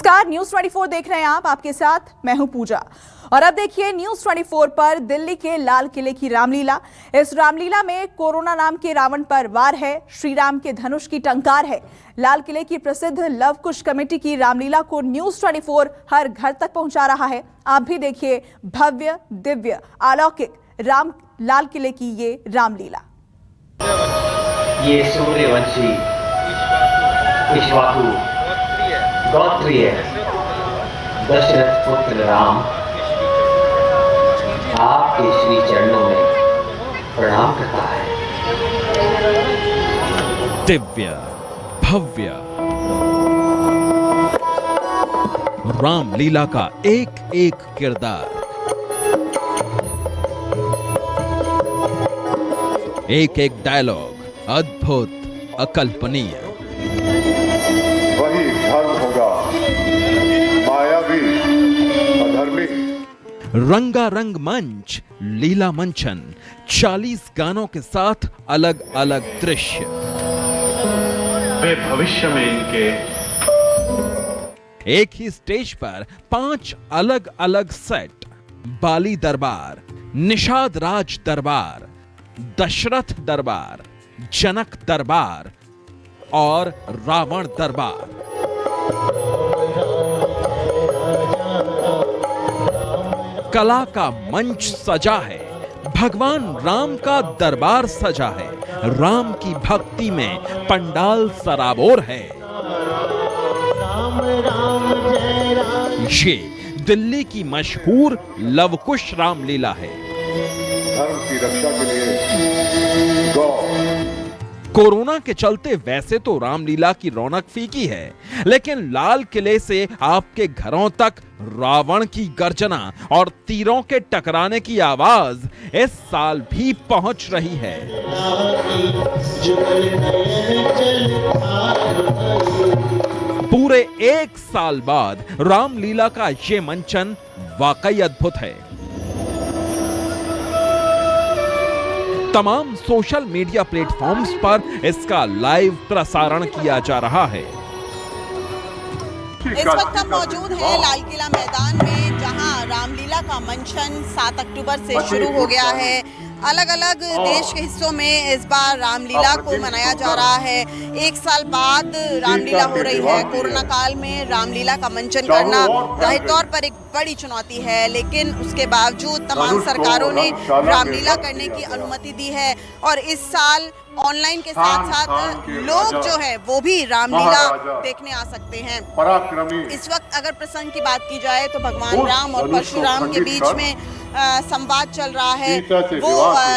नमस्कार, न्यूज 24 देख रहे हैं आप। आपके साथ मैं हूं पूजा। और अब देखिए न्यूज 24 पर दिल्ली के लाल किले की रामलीला। इस रामलीला में कोरोना नाम के रावण पर वार है, श्री राम के धनुष की टंकार है। लाल किले की प्रसिद्ध लव कुश कमेटी की रामलीला को न्यूज 24 हर घर तक पहुंचा रहा है। आप भी देखिए भव्य, दिव्य, अलौकिक राम लाल किले की ये रामलीला। ये सूर्यवंशी इक्ष्वाकु गोत्रीय दशरथ पुत्र राम आपके श्री चरणों में प्रणाम करता है। दिव्य भव्य रामलीला का एक एक किरदार, एक एक डायलॉग अद्भुत, अकल्पनीय। वही धर्म होगा, मायावी अधर्मी। रंगारंग मंच, लीला मंचन, 40 गानों के साथ अलग अलग दृश्य। वे भविष्य में इनके एक ही स्टेज पर 5 अलग अलग सेट। बाली दरबार, निषाद राज दरबार, दशरथ दरबार, जनक दरबार और रावण दरबार। कला का मंच सजा है, भगवान राम का दरबार सजा है, राम की भक्ति में पंडाल सराबोर है। ये दिल्ली की मशहूर लवकुश रामलीला है। धर्म की रक्षा के लिए गौ। कोरोना के चलते वैसे तो रामलीला की रौनक फीकी है, लेकिन लाल किले से आपके घरों तक रावण की गर्जना और तीरों के टकराने की आवाज इस साल भी पहुंच रही है। पूरे 1 साल बाद रामलीला का ये मंचन वाकई अद्भुत है। तमाम सोशल मीडिया प्लेटफॉर्म्स पर इसका लाइव प्रसारण किया जा रहा है। इस वक्त हम मौजूद हैं लाल किला मैदान में, जहां रामलीला का मंचन 7 अक्टूबर से शुरू हो गया है। अलग अलग देश के हिस्सों में इस बार रामलीला को मनाया जा रहा है। 1 साल बाद रामलीला हो रही है। कोरोना काल में रामलीला का मंचन करना जाहिर तौर पर एक बड़ी चुनौती है, लेकिन उसके बावजूद तमाम सरकारों ने रामलीला करने की अनुमति दी है। और इस साल ऑनलाइन के साथ साथ लोग जो है वो भी रामलीला देखने आ सकते हैं। इस वक्त अगर प्रसंग की बात की जाए तो भगवान राम और परशुराम के बीच में संवाद चल रहा है। वो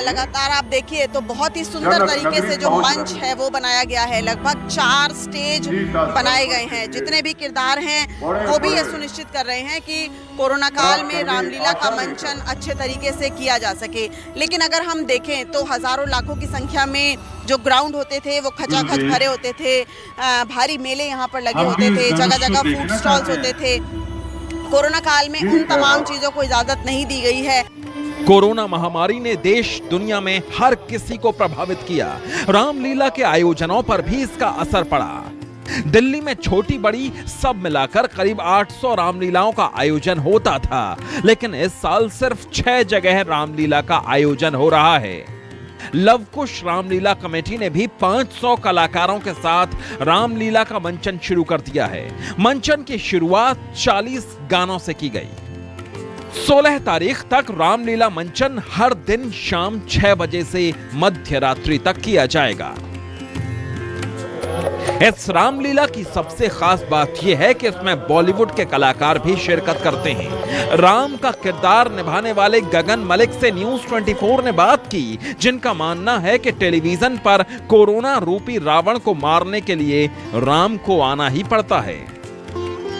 लगातार आप देखिए तो बहुत ही सुंदर तरीके से जो मंच है वो बनाया गया है। लगभग 4 स्टेज बनाए गए हैं। जितने भी किरदार हैं वो भी ये सुनिश्चित कर रहे हैं कि कोरोना काल में रामलीला का मंचन अच्छे तरीके से किया जा सके। लेकिन अगर हम देखें तो हजारों लाखों की संख्या में जो ग्राउंड होते थे वो खचाखच भरे होते थे। भारी मेले यहाँ पर लगे होते थे, जगह जगह फूड स्टॉल्स होते थे। कोरोना काल में उन तमाम चीजों को इजाजत नहीं दी गई है। कोरोना महामारी ने देश दुनिया में हर किसी को प्रभावित किया। रामलीला के आयोजनों पर भी इसका असर पड़ा। दिल्ली में छोटी बड़ी सब मिलाकर करीब 800 रामलीलाओं का आयोजन होता था, लेकिन इस साल सिर्फ 6 जगह रामलीला का आयोजन हो रहा है। लवकुश रामलीला कमेटी ने भी 500 कलाकारों के साथ रामलीला का मंचन शुरू कर दिया है। मंचन की शुरुआत 40 गानों से की गई। 16 तारीख तक रामलीला मंचन हर दिन शाम 6 बजे से मध्य रात्रि तक किया जाएगा। इस रामलीला की सबसे खास बात यह है कि इसमें बॉलीवुड के कलाकार भी शिरकत करते हैं। राम का किरदार निभाने वाले गगन मलिक से न्यूज 24 ने बात की, जिनका मानना है कि टेलीविजन पर कोरोना रूपी रावण को मारने के लिए राम को आना ही पड़ता है।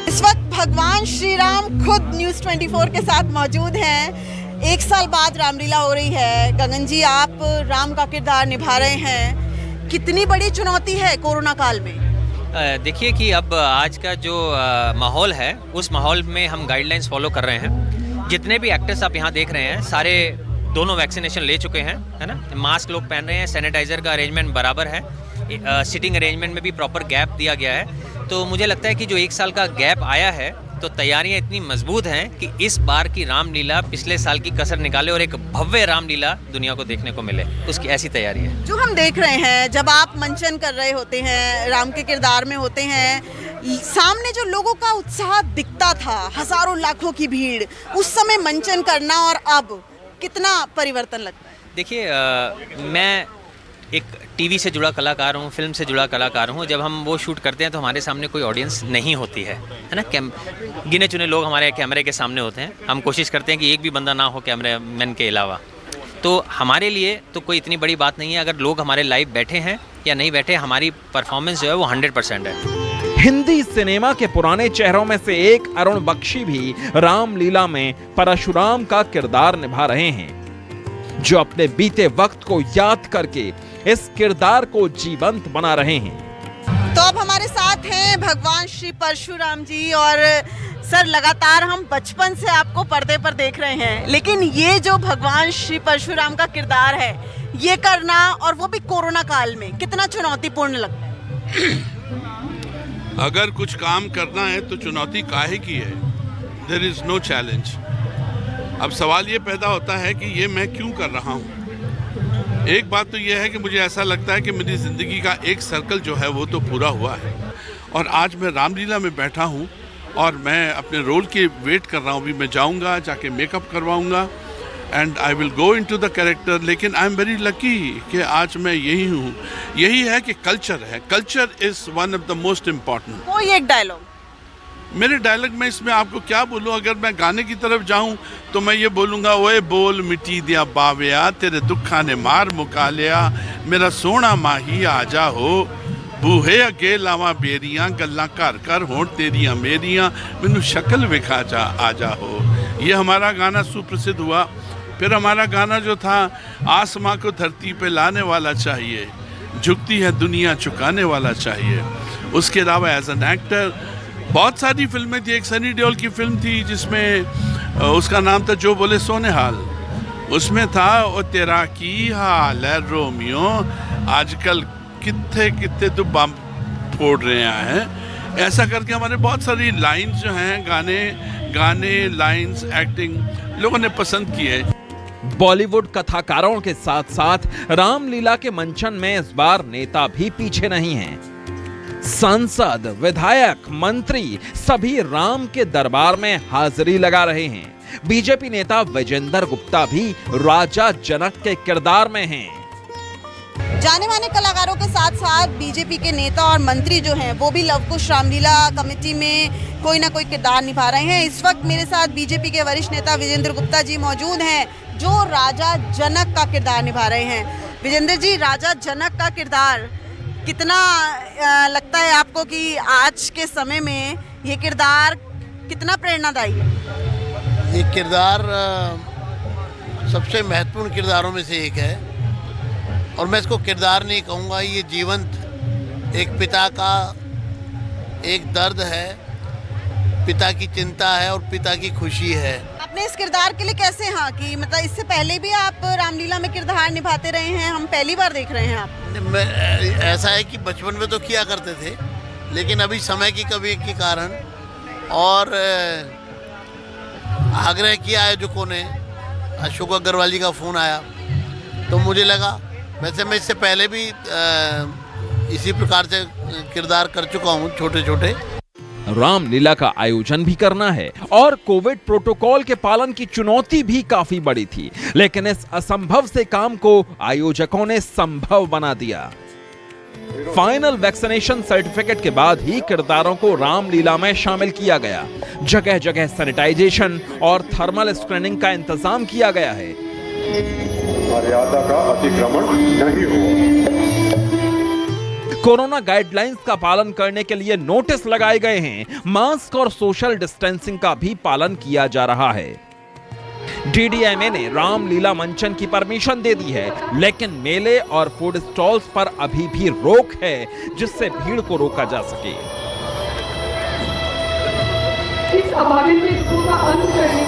इस वक्त भगवान श्री राम खुद न्यूज 24 के साथ मौजूद हैं। 1 साल बाद रामलीला हो रही है। गगन जी, आप राम का किरदार निभा रहे हैं। कितनी बड़ी चुनौती है कोरोना काल में? देखिए कि अब आज का जो माहौल है उस माहौल में हम गाइडलाइंस फॉलो कर रहे हैं। जितने भी एक्टर्स आप यहाँ देख रहे हैं सारे दोनों वैक्सीनेशन ले चुके हैं, है ना। मास्क लोग पहन रहे हैं, सैनिटाइजर का अरेंजमेंट बराबर है। सिटिंग अरेंजमेंट में भी प्रॉपर गैप दिया गया है। तो मुझे लगता है कि जो 1 साल का गैप आया है तो तैयारियां इतनी मजबूत हैं कि इस बार की रामलीला पिछले साल की कसर निकाले और एक भव्य रामलीला दुनिया को देखने को मिले, उसकी ऐसी तैयारी है। जो हम देख रहे हैं, जब आप मंचन कर रहे होते हैं, राम के किरदार में होते हैं, सामने जो लोगों का उत्साह दिखता था, हजारों लाखों की भीड़, उस समय मंचन करना और अब कितना परिवर्तन लगता है? देखिए, मैं एक टीवी से जुड़ा कलाकार हूँ, फिल्म से जुड़ा कलाकार हूँ। जब हम वो शूट करते हैं तो हमारे सामने कोई ऑडियंस नहीं होती है ना। गिने चुने लोग हमारे कैमरे के सामने होते हैं। हम कोशिश करते हैं कि एक भी बंदा ना हो कैमरे मैन के अलावा। तो हमारे लिए तो कोई इतनी बड़ी बात नहीं है अगर लोग हमारे लाइव बैठे हैं या नहीं बैठे। हमारी परफॉर्मेंस जो है वो 100% है। हिंदी सिनेमा के पुराने चेहरों में से एक अरुण बख्शी भी रामलीला में परशुराम का किरदार निभा रहे हैं, जो अपने बीते वक्त को याद करके इस किरदार को जीवंत बना रहे हैं। तो अब हमारे साथ हैं भगवान श्री परशुराम जी। और सर, लगातार हम बचपन से आपको पर्दे पर देख रहे हैं, लेकिन ये जो भगवान श्री परशुराम का किरदार है, ये करना और वो भी कोरोना काल में, कितना चुनौतीपूर्ण लगता है? अगर कुछ काम करना है तो चुनौती काहे की है? There is no challenge. अब सवाल ये पैदा होता है कि ये मैं क्यों कर रहा हूँ। एक बात तो ये है कि मुझे ऐसा लगता है कि मेरी ज़िंदगी का एक सर्कल जो है वो तो पूरा हुआ है, और आज मैं रामलीला में बैठा हूँ और मैं अपने रोल के वेट कर रहा हूँ। अभी मैं जाऊँगा, जाके मेकअप करवाऊँगा and I will go into the character. लेकिन आई एम वेरी लकी कि आज मैं यही हूँ। यही है कि कल्चर है, culture is one of the most important. कोई एक डायलॉग मेरे डायलॉग में इसमें आपको क्या बोलूं? अगर मैं गाने की तरफ जाऊं तो मैं ये बोलूंगा, ओए बोल मिटी दिया बाविया, तेरे दुखा ने मार मुका लिया, मेरा सोना माही आजा हो, बूहे अगे लावा बेरियां, गल्ला घर घर होण तेरियां मेरियां, मैनू शक्ल विखा जा आजा हो। ये हमारा गाना सुप्रसिद्ध हुआ। फिर हमारा गाना जो था, आसमां को धरती पे लाने वाला चाहिए, झुकती है दुनिया चुकाने वाला चाहिए। उसके अलावा एज एन एक्टर बहुत सारी फिल्में थी। एक सनी देओल की फिल्म थी जिसमें उसका नाम था जो बोले सोनेहाल। उसमें था, ओ तेरा की हाल है रोमियो, आजकल कितने कितने तो बम फोड़ रहे हैं। ऐसा करके हमारे बहुत सारी लाइंस जो हैं, गाने लाइंस, एक्टिंग लोगों ने पसंद की है। बॉलीवुड कथाकारों के साथ साथ रामलीला के मंचन में इस बार नेता भी पीछे नहीं हैं। सांसद, विधायक, मंत्री सभी राम के दरबार में हाजिरी लगा रहे हैं। बीजेपी नेता विजेंद्र गुप्ता भी राजा जनक के किरदार में हैं। जाने माने कलाकारों के साथ साथ बीजेपी के नेता और मंत्री जो हैं, वो भी लवकुश रामलीला कमेटी में कोई ना कोई किरदार निभा रहे हैं। इस वक्त मेरे साथ बीजेपी के वरिष्ठ नेता विजेंद्र गुप्ता जी मौजूद हैं, जो राजा जनक का किरदार निभा रहे हैं। विजेंद्र जी, राजा जनक का किरदार कितना लगता है आपको कि आज के समय में ये किरदार कितना प्रेरणादायी है? ये किरदार सबसे महत्वपूर्ण किरदारों में से एक है, और मैं इसको किरदार नहीं कहूँगा, ये जीवंत एक पिता का एक दर्द है, पिता की चिंता है और पिता की खुशी है। आपने इस किरदार के लिए कैसे हाँ कि मतलब इससे पहले भी आप रामलीला में किरदार निभाते रहे हैं, हम पहली बार देख रहे हैं आप? ऐसा है कि बचपन में तो किया करते थे, लेकिन अभी समय की कमी के कारण और आग्रह किया आयोजकों ने, अशोक अग्रवाल जी का फ़ोन आया तो मुझे लगा, वैसे मैं इससे पहले भी इसी प्रकार से किरदार कर चुका हूँ छोटे छोटे। रामलीला का आयोजन भी करना है और कोविड प्रोटोकॉल के पालन की चुनौती भी काफी बड़ी थी, लेकिन इस असंभव से काम को आयोजकों ने संभव बना दिया। फाइनल वैक्सीनेशन सर्टिफिकेट के बाद ही किरदारों को रामलीला में शामिल किया गया। जगह जगह सैनिटाइजेशन और थर्मल स्क्रीनिंग का इंतजाम किया गया है। मर्यादा का अतिक्रमण नहीं हो। कोरोना गाइडलाइंस का पालन करने के लिए नोटिस लगाए गए हैं। मास्क और सोशल डिस्टेंसिंग का भी पालन किया जा रहा है। डीडीएमए ने रामलीला मंचन की परमिशन दे दी है, लेकिन मेले और फूड स्टॉल्स पर अभी भी रोक है, जिससे भीड़ को रोका जा सके। इस अभावित रिस्कों का अंत करने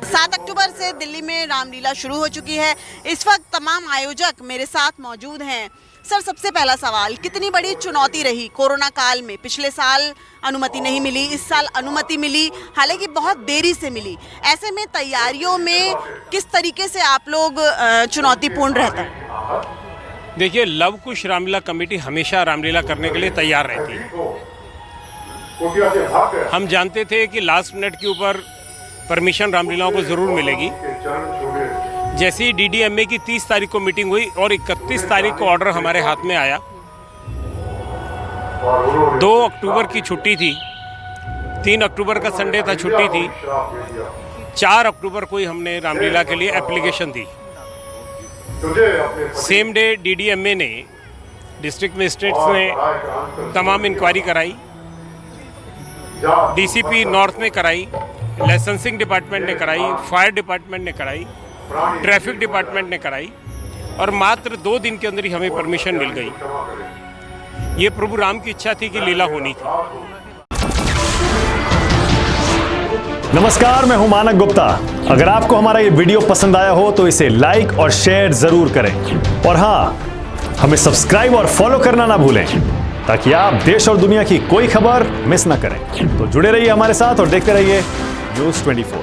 7 अक्टूबर से दिल्ली में रामलीला शुरू हो चुकी है। इस वक्त तमाम आयोजक मेरे साथ मौजूद हैं। सर, सबसे पहला सवाल, कितनी बड़ी चुनौती रही कोरोना काल में? पिछले साल अनुमति नहीं मिली, इस साल अनुमति मिली, हालांकि बहुत देरी से मिली। ऐसे में तैयारियों में किस तरीके से आप लोग चुनौतीपूर्ण रहता है? देखिए, लव कुश रामलीला कमेटी हमेशा रामलीला करने के लिए तैयार रहती है। हम जानते थे कि लास्ट मिनट के ऊपर परमिशन रामलीलाओं को ज़रूर मिलेगी। जैसे ही DDMA की 30 तारीख को मीटिंग हुई और 31 तारीख को ऑर्डर हमारे हाथ में आया, 2 अक्टूबर की छुट्टी थी, 3 अक्टूबर का संडे था, छुट्टी थी, 4 अक्टूबर को ही हमने रामलीला के लिए एप्लीकेशन दी। सेम डे DDMA ने, डिस्ट्रिक्ट मजिस्ट्रेट्स ने तमाम इंक्वायरी कराई, DCP नॉर्थ ने कराई, लाइसेंसिंग डिपार्टमेंट ने कराई, फायर डिपार्टमेंट ने कराई, ट्रैफिक डिपार्टमेंट ने कराई और मात्र 2 दिन के अंदर ही हमें परमिशन मिल गई। ये प्रभु राम की इच्छा थी कि लीला होनी थी। नमस्कार, मैं हूं मानक गुप्ता। अगर आपको हमारा ये वीडियो पसंद आया हो तो इसे लाइक और शेयर जरूर करें और हाँ, हमें सब्सक्राइब और फॉलो करना ना भूलें ताकि आप देश और दुनिया की कोई खबर मिस ना करें। तो जुड़े रहिए हमारे साथ और देखते रहिए न्यूज़ 24।